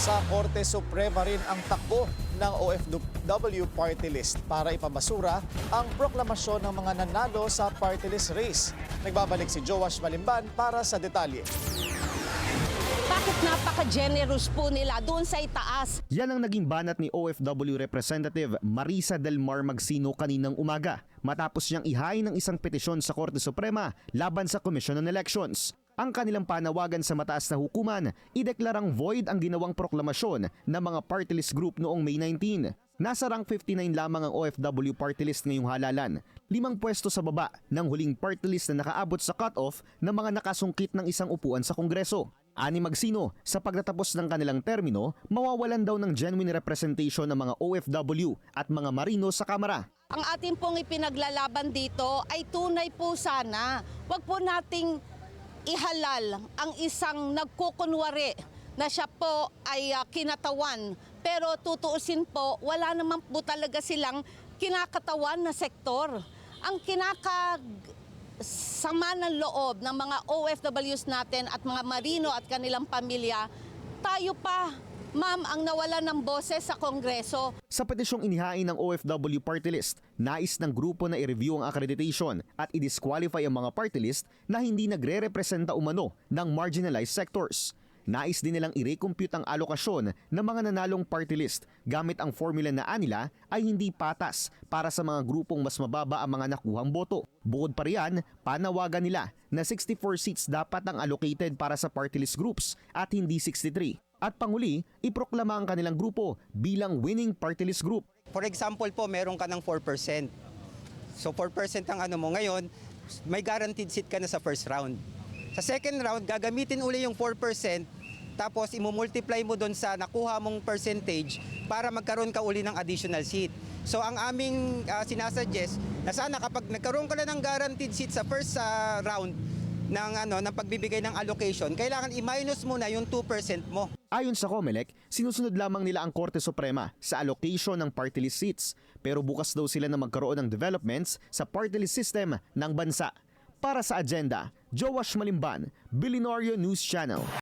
Sa Korte Suprema rin ang takbo ng OFW party list para ipabasura ang proklamasyon ng mga nanalo sa party list race. Nagbabalik si Joash Malimban para sa detalye. Bakit napaka-generous po nila doon sa itaas? Yan ang naging banat ni OFW Representative Marisa Del Mar Magsino kaninang umaga matapos niyang ihain ng isang petisyon sa Korte Suprema laban sa Commission on Elections. Ang kanilang panawagan sa mataas na hukuman, ideklarang void ang ginawang proklamasyon ng mga party list group noong May 19. Nasa rank 59 lamang ang OFW party list ngayong halalan, 5 pwesto sa baba ng huling party list na nakaabot sa cut-off ng mga nakasungkit ng isang upuan sa Kongreso. Ani Magsino, sa pagtatapos ng kanilang termino, mawawalan daw ng genuine representation ng mga OFW at mga marino sa Kamara. Ang ating pong ipinaglalaban dito ay tunay po sana. Huwag po nating ihalal ang isang nagkukunwari na siya po ay kinatawan. Pero tutuusin po, wala naman po talaga silang kinakatawan na sektor. Ang sama ng loob ng mga OFWs natin at mga marino at kanilang pamilya, tayo pa, ma'am, ang nawala ng boses sa Kongreso. Sa petisyong inihain ng OFW party list, nais ng grupo na i-review ang accreditation at i-disqualify ang mga party list na hindi nagre-representa umano ng marginalized sectors. Nais din nilang i-recompute ang alokasyon ng mga nanalong party list gamit ang formula na anila ay hindi patas para sa mga grupong mas mababa ang mga nakuhang boto. Bukod pa riyan, panawagan nila na 64 seats dapat ang allocated para sa party list groups at hindi 63. At panguli, iproklama ang kanilang grupo bilang winning party list group. For example po, meron ka ng 4%. So 4% ang ano mo ngayon, may guaranteed seat ka na sa first round. Sa second round, gagamitin uli yung 4%, tapos imumultiply mo doon sa nakuha mong percentage para magkaroon ka uli ng additional seat. So ang aming sinasuggest na sana kapag nagkaroon ka na ng guaranteed seat sa first round ng pagbibigay ng allocation, kailangan i-minus mo na yung 2% mo. Ayon sa COMELEC, sinusunod lamang nila ang Korte Suprema sa allocation ng party list seats, pero bukas daw sila na magkaroon ng developments sa party list system ng bansa. Para sa agenda, Joash Malimban, Bilinorio News Channel.